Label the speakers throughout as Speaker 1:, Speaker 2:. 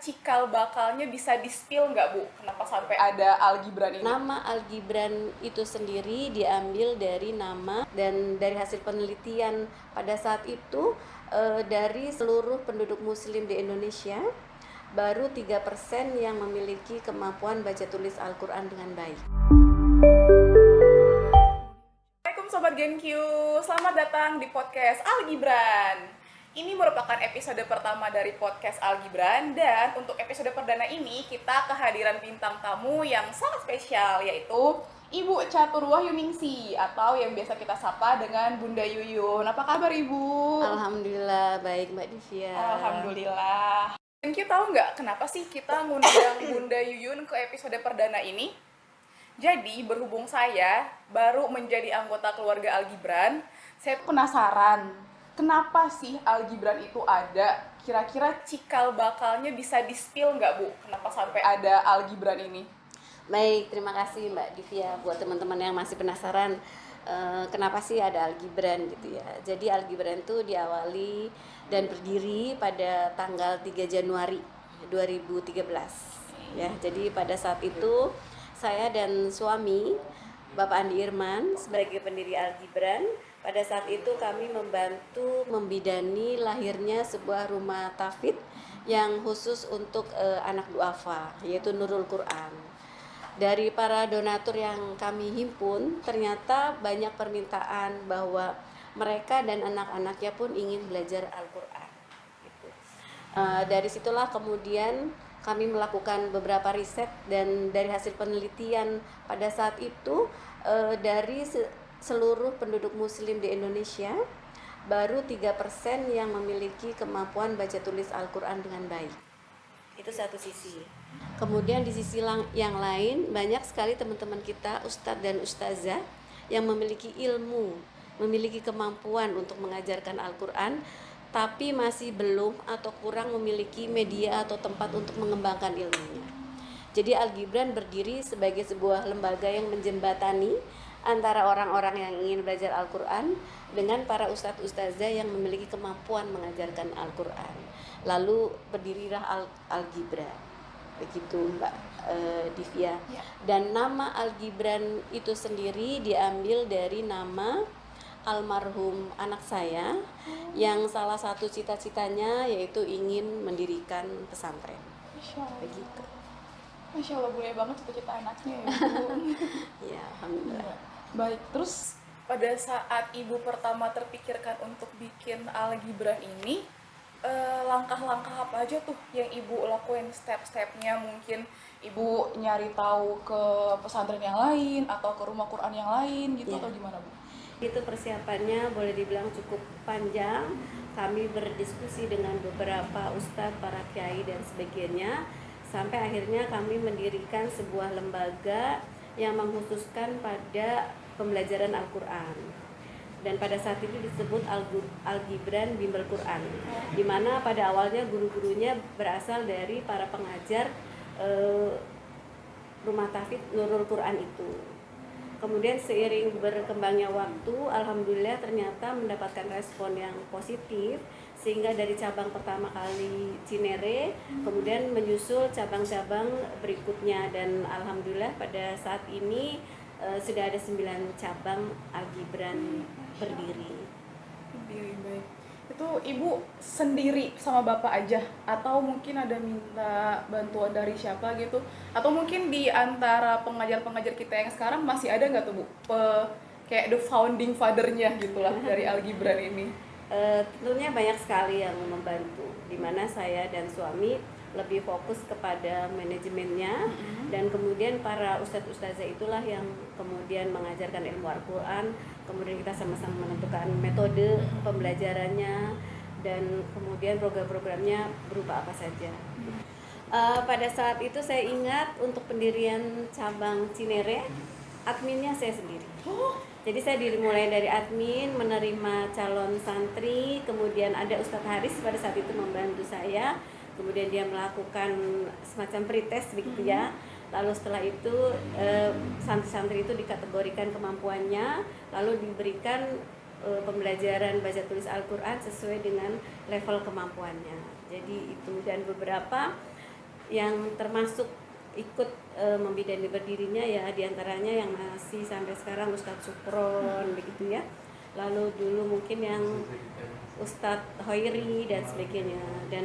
Speaker 1: cikal bakalnya bisa di-spill nggak Bu? Kenapa sampai ada Al Gibran ini?
Speaker 2: Nama Al Gibran itu sendiri diambil dari nama dan dari hasil penelitian pada saat itu dari seluruh penduduk muslim di Indonesia baru 3% yang memiliki kemampuan baca tulis Al-Quran dengan baik.
Speaker 1: Assalamualaikum Sobat GenQ, selamat datang di podcast Al Gibran. Ini merupakan episode pertama dari podcast Al Gibran. Dan untuk episode perdana ini kita kehadiran bintang tamu yang sangat spesial, yaitu Ibu Catur Wahyuningsi atau yang biasa kita sapa dengan Bunda Yuyun. Apa kabar Ibu?
Speaker 2: Alhamdulillah baik Mbak Divya.
Speaker 1: Alhamdulillah. GenQ tahu nggak kenapa sih kita ngundang Bunda Yuyun ke episode perdana ini? Jadi, berhubung saya baru menjadi anggota keluarga Al Gibran, saya penasaran, kenapa sih Al Gibran itu ada? Kira-kira cikal bakalnya bisa di-spill nggak, Bu? Kenapa sampai ada Al Gibran ini?
Speaker 2: Baik, terima kasih Mbak Divya. Buat teman-teman yang masih penasaran kenapa sih ada Al Gibran gitu ya. Jadi Al Gibran itu diawali dan berdiri pada tanggal 3 Januari 2013 ya. Jadi pada saat itu saya dan suami Bapak Andi Irman sebagai pendiri Al Gibran, pada saat itu kami membantu membidani lahirnya sebuah rumah tahfidz yang khusus untuk anak duafa, yaitu Nurul Quran. Dari para donatur yang kami himpun, ternyata banyak permintaan bahwa mereka dan anak-anaknya pun ingin belajar Al-Quran. Gitu. Dari situlah kemudian kami melakukan beberapa riset, dan dari hasil penelitian pada saat itu dari seluruh penduduk muslim di Indonesia baru 3% yang memiliki kemampuan baca tulis Al-Quran dengan baik. Itu satu sisi. Kemudian di sisi yang lain banyak sekali teman-teman kita, ustadz dan ustazah yang memiliki ilmu, memiliki kemampuan untuk mengajarkan Al-Quran, tapi masih belum atau kurang memiliki media atau tempat untuk mengembangkan ilmunya. Jadi Al Gibran berdiri sebagai sebuah lembaga yang menjembatani antara orang-orang yang ingin belajar Al-Quran dengan para ustadz ustazah yang memiliki kemampuan mengajarkan Al-Quran. Lalu berdirilah Al Gibran. Begitu Mbak Divya. Dan nama Al Gibran itu sendiri diambil dari nama almarhum anak saya yang salah satu cita-citanya yaitu ingin mendirikan pesantren.
Speaker 1: Masya Allah.
Speaker 2: Begitu.
Speaker 1: Masya Allah, boleh banget cita-cita anaknya ya, Bu.
Speaker 2: Ya, alhamdulillah.
Speaker 1: Baik, terus pada saat Ibu pertama terpikirkan untuk bikin Al Gibran ini, langkah-langkah apa aja tuh yang Ibu lakuin, step-stepnya? Mungkin Ibu nyari tahu ke pesantren yang lain atau ke rumah Quran yang lain gitu, atau gimana, Bu?
Speaker 2: Itu persiapannya boleh dibilang cukup panjang. Kami berdiskusi dengan beberapa ustadz, para kiai dan sebagainya, sampai akhirnya kami mendirikan sebuah lembaga yang mengkhususkan pada pembelajaran Al-Quran. Dan pada saat itu disebut Al Gibran Bimbel Quran, di mana pada awalnya guru-gurunya berasal dari para pengajar rumah tahfidz Nurul Quran itu. Kemudian seiring berkembangnya waktu, alhamdulillah ternyata mendapatkan respon yang positif, sehingga dari cabang pertama kali Cinere kemudian menyusul cabang-cabang berikutnya, dan alhamdulillah pada saat ini sudah ada 9 cabang Al Gibran berdiri.
Speaker 1: Baik. Itu Ibu sendiri sama Bapak aja, atau mungkin ada minta bantuan dari siapa gitu, atau mungkin di antara pengajar-pengajar kita yang sekarang masih ada nggak tuh, Bu, kayak the founding father-nya gitulah dari Al Gibran ini?
Speaker 2: Tentunya banyak sekali yang membantu, dimana saya dan suami lebih fokus kepada manajemennya, dan kemudian para ustadz ustazah itulah yang kemudian mengajarkan ilmu Al-Quran. Kemudian kita sama-sama menentukan metode pembelajarannya, dan kemudian program-programnya berupa apa saja. Pada saat itu saya ingat untuk pendirian cabang Cinere, adminnya saya sendiri. Jadi saya dimulai dari admin, menerima calon santri, kemudian ada Ustadz Haris pada saat itu membantu saya, kemudian dia melakukan semacam pretest begitu ya. Lalu setelah itu santri-santri itu dikategorikan kemampuannya, lalu diberikan pembelajaran baca tulis Al-Quran sesuai dengan level kemampuannya. Jadi itu, dan beberapa yang termasuk ikut membidani berdirinya ya diantaranya yang masih sampai sekarang Ustadz Supron begitu ya, lalu dulu mungkin yang Ustadz Hoiri dan sebagainya, dan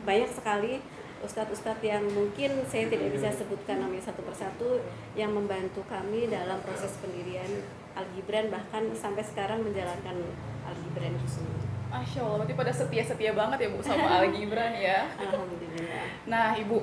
Speaker 2: banyak sekali ustadz-ustadz yang mungkin saya tidak bisa sebutkan namanya satu persatu yang membantu kami dalam proses pendirian Al-Gibran, bahkan sampai sekarang menjalankan Al-Gibran itu sendiri.
Speaker 1: Masya Allah, berarti pada setia-setia banget ya Bu sama Al Gibran ya.
Speaker 2: Alhamdulillah.
Speaker 1: Nah Ibu,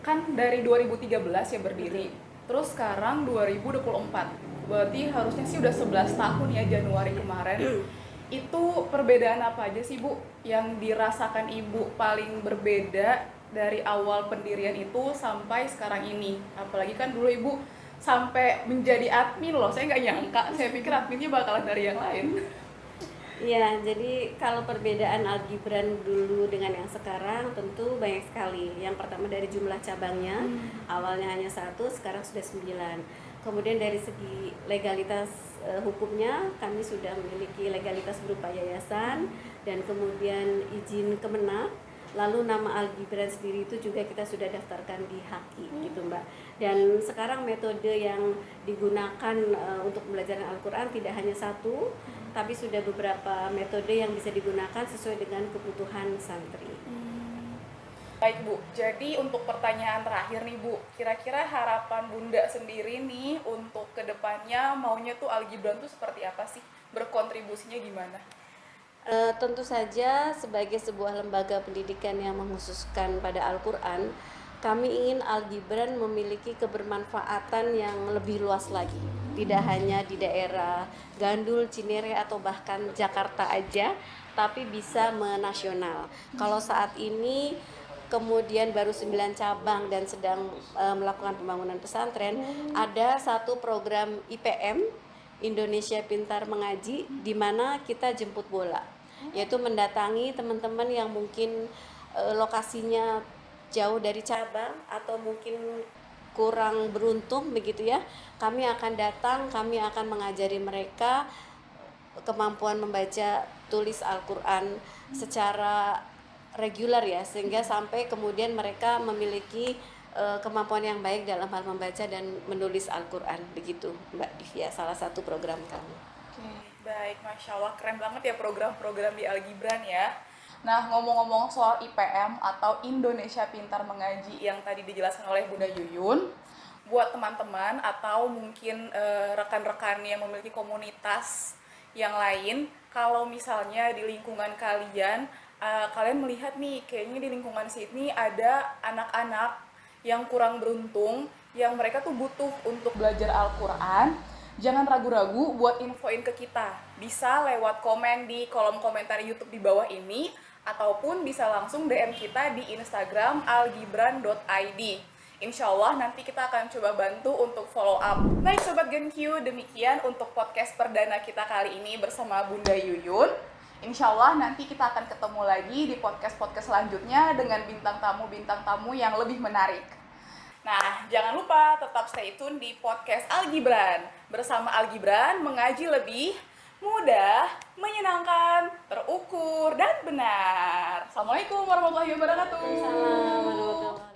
Speaker 1: kan dari 2013 ya berdiri, terus sekarang 2024, berarti harusnya sih udah 11 tahun ya Januari kemarin. Itu perbedaan apa aja sih Bu yang dirasakan Ibu paling berbeda dari awal pendirian itu sampai sekarang ini? Apalagi kan dulu Ibu sampai menjadi admin loh, saya nggak nyangka, saya pikir adminnya bakalan dari yang lain.
Speaker 2: Iya, jadi kalau perbedaan Al-Gibran dulu dengan yang sekarang tentu banyak sekali. Yang pertama dari jumlah cabangnya, awalnya hanya 1, sekarang sudah 9. Kemudian dari segi legalitas hukumnya, kami sudah memiliki legalitas berupa yayasan dan kemudian izin Kemenak. Lalu nama Al-Gibran sendiri itu juga kita sudah daftarkan di HAKI gitu Mbak. Dan sekarang metode yang digunakan untuk belajar Al-Quran tidak hanya satu, tapi sudah beberapa metode yang bisa digunakan sesuai dengan kebutuhan santri.
Speaker 1: Baik Bu, jadi untuk pertanyaan terakhir nih Bu, kira-kira harapan Bunda sendiri nih untuk kedepannya maunya tuh Al Gibran tuh seperti apa sih? Berkontribusinya gimana?
Speaker 2: Tentu saja sebagai sebuah lembaga pendidikan yang mengkhususkan pada Al-Quran, kami ingin Al-Gibran memiliki kebermanfaatan yang lebih luas lagi. Tidak hanya di daerah Gandul, Cinere atau bahkan Jakarta aja, tapi bisa menasional. Kalau saat ini kemudian baru 9 cabang dan sedang melakukan pembangunan pesantren, ada satu program IPM Indonesia Pintar Mengaji di mana kita jemput bola, yaitu mendatangi teman-teman yang mungkin lokasinya jauh dari cabang atau mungkin kurang beruntung begitu ya. Kami akan datang, kami akan mengajari mereka kemampuan membaca tulis Al-Quran secara reguler ya, sehingga sampai kemudian mereka memiliki kemampuan yang baik dalam hal membaca dan menulis Al-Quran. Begitu Mbak Divya, salah satu program kami.
Speaker 1: Oke, baik, Masya Allah, keren banget ya program-program di Al Gibran ya. Nah, ngomong-ngomong soal IPM atau Indonesia Pintar Mengaji yang tadi dijelaskan oleh Bunda Yuyun, buat teman-teman atau mungkin rekan-rekan yang memiliki komunitas yang lain, kalau misalnya di lingkungan kalian, kalian melihat nih, kayaknya di lingkungan sini ada anak-anak yang kurang beruntung, yang mereka tuh butuh untuk belajar Al-Quran, jangan ragu-ragu buat infoin ke kita. Bisa lewat komen di kolom komentar YouTube di bawah ini, ataupun bisa langsung DM kita di Instagram algibran.id. Insya Allah nanti kita akan coba bantu untuk follow up. Baik Sobat GenQ, demikian untuk podcast perdana kita kali ini bersama Bunda Yuyun. Insya Allah nanti kita akan ketemu lagi di podcast-podcast selanjutnya dengan bintang tamu yang lebih menarik. Nah, jangan lupa tetap stay tune di podcast Al Gibran. Bersama Al Gibran, mengaji lebih mudah, menyenangkan, terukur, dan benar. Assalamualaikum warahmatullahi wabarakatuh.
Speaker 2: Assalamualaikum warahmatullahi wabarakatuh.